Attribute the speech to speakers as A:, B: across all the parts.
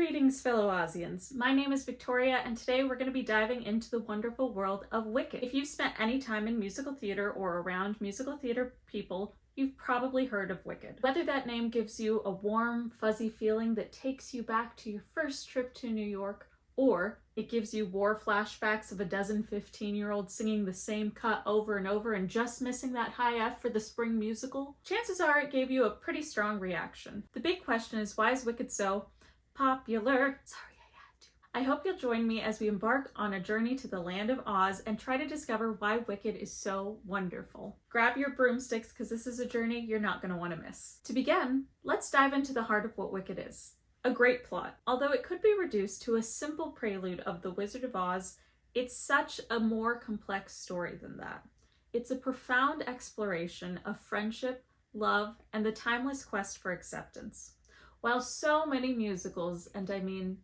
A: Greetings, fellow Ozians. My name is Victoria, and today we're going to be diving into the wonderful world of Wicked. If you've spent any time in musical theater or around musical theater people, you've probably heard of Wicked. Whether that name gives you a warm, fuzzy feeling that takes you back to your first trip to New York, or it gives you war flashbacks of a dozen 15-year-olds singing the same cut over and over and just missing that high F for the spring musical, chances are it gave you a pretty strong reaction. The big question is, why is Wicked so popular? Sorry, I had to. I hope you'll join me as we embark on a journey to the land of Oz and try to discover why Wicked is so wonderful. Grab your broomsticks because this is a journey you're not going to want to miss. To begin, let's dive into the heart of what Wicked is. A great plot. Although it could be reduced to a simple prelude of The Wizard of Oz, it's such a more complex story than that. It's a profound exploration of friendship, love, and the timeless quest for acceptance. While so many musicals, and I mean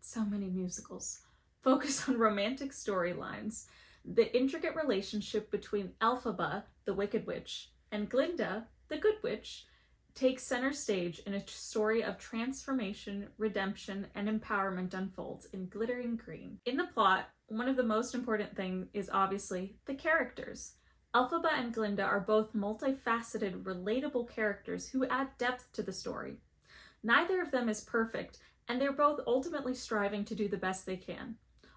A: so many musicals, focus on romantic storylines, the intricate relationship between Elphaba, the Wicked Witch, and Glinda, the Good Witch, takes center stage in a story of transformation, redemption, and empowerment unfolds in glittering green. In the plot, one of the most important things is obviously the characters. Elphaba and Glinda are both multifaceted, relatable characters who add depth to the story. Neither of them is perfect, and they're both ultimately striving to do the best they can.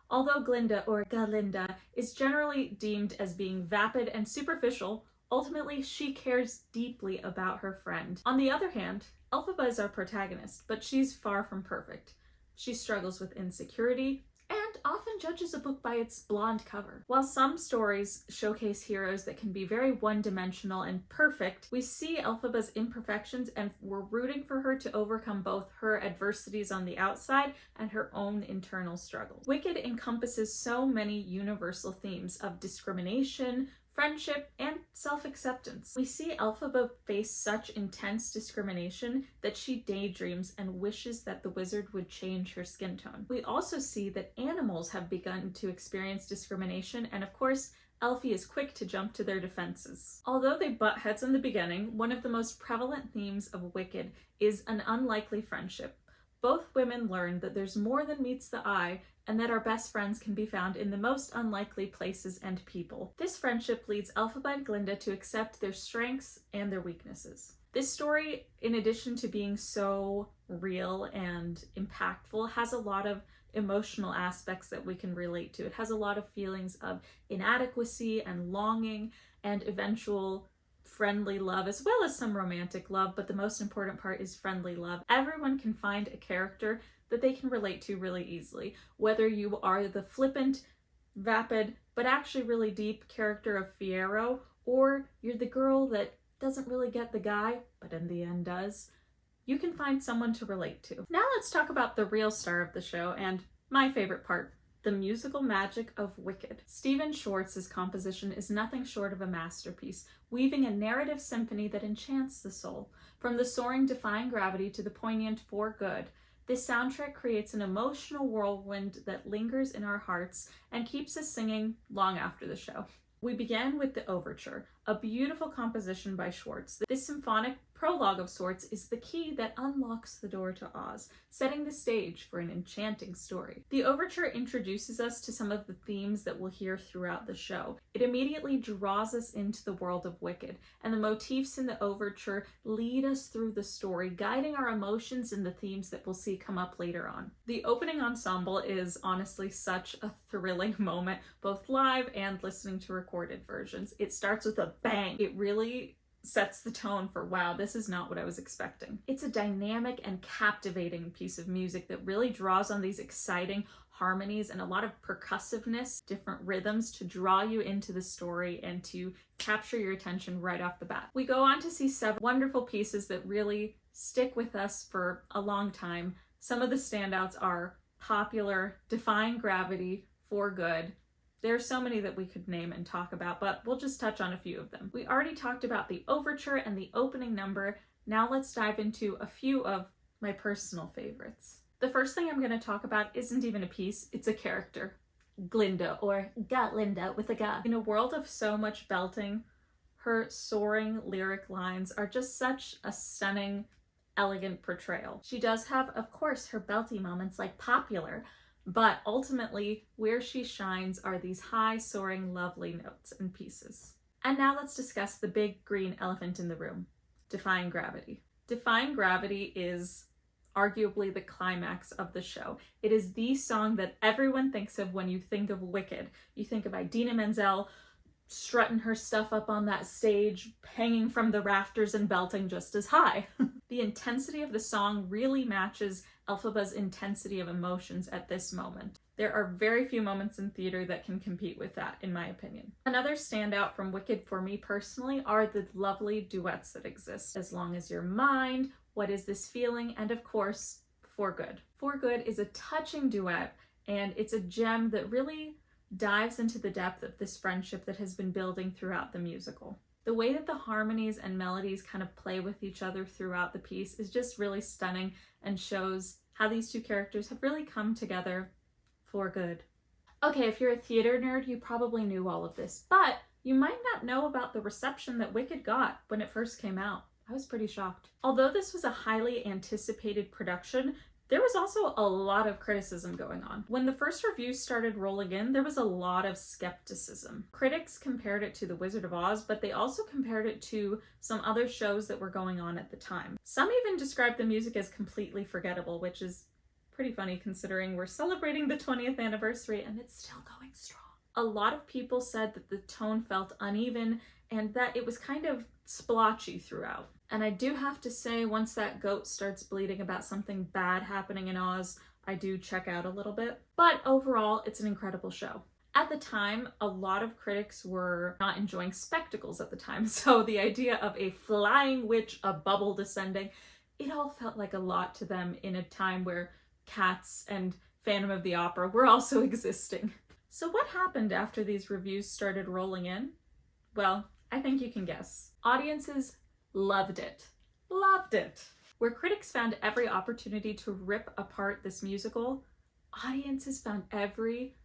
A: Although Glinda, or Galinda, is generally deemed as being vapid and superficial, ultimately she cares deeply about her friend. On the other hand, Elphaba is our protagonist, but she's far from perfect. She struggles with insecurity, and often judges a book by its blonde cover. While some stories showcase heroes that can be very one-dimensional and perfect, we see Elphaba's imperfections and we're rooting for her to overcome both her adversities on the outside and her own internal struggles. Wicked encompasses so many universal themes of discrimination, friendship, and self-acceptance. We see Elphaba face such intense discrimination that she daydreams and wishes that the wizard would change her skin tone. We also see that animals have begun to experience discrimination, and of course, Elphie is quick to jump to their defenses. Although they butt heads in the beginning, one of the most prevalent themes of Wicked is an unlikely friendship. Both women learn that there's more than meets the eye, and that our best friends can be found in the most unlikely places and people. This friendship leads Elphaba and Glinda to accept their strengths and their weaknesses. This story, in addition to being so real and impactful, has a lot of emotional aspects that we can relate to. It has a lot of feelings of inadequacy and longing and eventual friendly love, as well as some romantic love, but the most important part is friendly love. Everyone can find a character that they can relate to really easily, whether you are the flippant, vapid, but actually really deep character of Fiyero, or you're the girl that doesn't really get the guy, but in the end does. You can find someone to relate to. Now let's talk about the real star of the show, and my favorite part, the musical magic of Wicked. Stephen Schwartz's composition is nothing short of a masterpiece, weaving a narrative symphony that enchants the soul. From the soaring, defying gravity to the poignant for good, this soundtrack creates an emotional whirlwind that lingers in our hearts and keeps us singing long after the show. We began with the overture, a beautiful composition by Schwartz. This symphonic prologue of sorts is the key that unlocks the door to Oz, setting the stage for an enchanting story. The overture introduces us to some of the themes that we'll hear throughout the show. It immediately draws us into the world of Wicked, and the motifs in the overture lead us through the story, guiding our emotions and the themes that we'll see come up later on. The opening ensemble is honestly such a thrilling moment, both live and listening to recorded versions. It starts with a bang. It really sets the tone for, wow, this is not what I was expecting. It's a dynamic and captivating piece of music that really draws on these exciting harmonies and a lot of percussiveness, different rhythms to draw you into the story and to capture your attention right off the bat. We go on to see several wonderful pieces that really stick with us for a long time. Some of the standouts are Popular, Defying Gravity, For Good. There are so many that we could name and talk about, but we'll just touch on a few of them. We already talked about the overture and the opening number. Now let's dive into a few of my personal favorites. The first thing I'm going to talk about isn't even a piece, it's a character. Glinda, or Gatlinda with a Ga. In a world of so much belting, her soaring lyric lines are just such a stunning elegant portrayal. She does have, of course, her belty moments like Popular, but ultimately where she shines are these high soaring lovely notes and pieces. And now let's discuss the big green elephant in the room, Defying Gravity. Defying Gravity is arguably the climax of the show. It is the song that everyone thinks of when you think of Wicked. You think of Idina Menzel strutting her stuff up on that stage, hanging from the rafters and belting just as high. The intensity of the song really matches Elphaba's intensity of emotions at this moment. There are very few moments in theater that can compete with that, in my opinion. Another standout from Wicked for me personally are the lovely duets that exist. As Long as You're Mine, What Is This Feeling, and of course, For Good. For Good is a touching duet, and it's a gem that really dives into the depth of this friendship that has been building throughout the musical. The way that the harmonies and melodies kind of play with each other throughout the piece is just really stunning and shows how these two characters have really come together for good. Okay, if you're a theater nerd, you probably knew all of this, but you might not know about the reception that Wicked got when it first came out. I was pretty shocked. Although this was a highly anticipated production, there was also a lot of criticism going on. When the first reviews started rolling in, there was a lot of skepticism. Critics compared it to The Wizard of Oz, but they also compared it to some other shows that were going on at the time. Some even described the music as completely forgettable, which is pretty funny considering we're celebrating the 20th anniversary and it's still going strong. A lot of people said that the tone felt uneven and that it was kind of splotchy throughout. And I do have to say, once that goat starts bleeding about something bad happening in Oz, I do check out a little bit. But overall, it's an incredible show. At the time, a lot of critics were not enjoying spectacles at the time, so the idea of a flying witch, a bubble descending, it all felt like a lot to them in a time where Cats and Phantom of the Opera were also existing. So what happened after these reviews started rolling in? Well, I think you can guess. Audiences loved it. Loved it. Where critics found every opportunity to rip apart this musical, audiences found every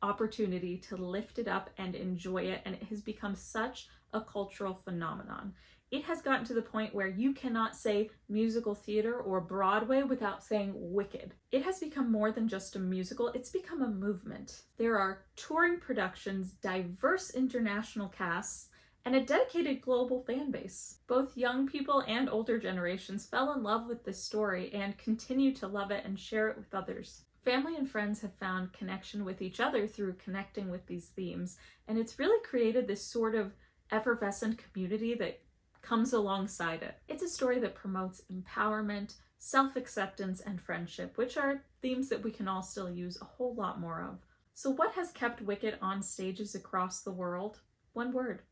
A: opportunity to lift it up and enjoy it, and it has become such a cultural phenomenon. It has gotten to the point where you cannot say musical theater or Broadway without saying Wicked. It has become more than just a musical, it's become a movement. There are touring productions, diverse international casts, and a dedicated global fan base. Both young people and older generations fell in love with this story and continue to love it and share it with others. Family and friends have found connection with each other through connecting with these themes, and it's really created this sort of effervescent community that comes alongside it. It's a story that promotes empowerment, self-acceptance, and friendship, which are themes that we can all still use a whole lot more of. So what has kept Wicked on stages across the world? One word: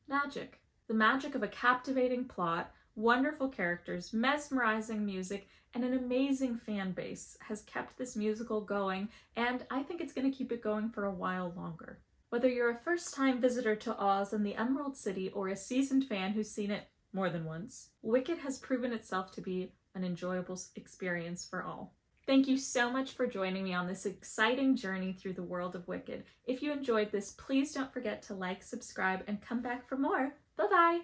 A: magic. The magic of a captivating plot, wonderful characters, mesmerizing music, and an amazing fan base has kept this musical going, and I think it's going to keep it going for a while longer. Whether you're a first-time visitor to Oz and the Emerald City or a seasoned fan who's seen it more than once, Wicked has proven itself to be an enjoyable experience for all. Thank you so much for joining me on this exciting journey through the world of Wicked. If you enjoyed this, please don't forget to like, subscribe, and come back for more. Bye-bye!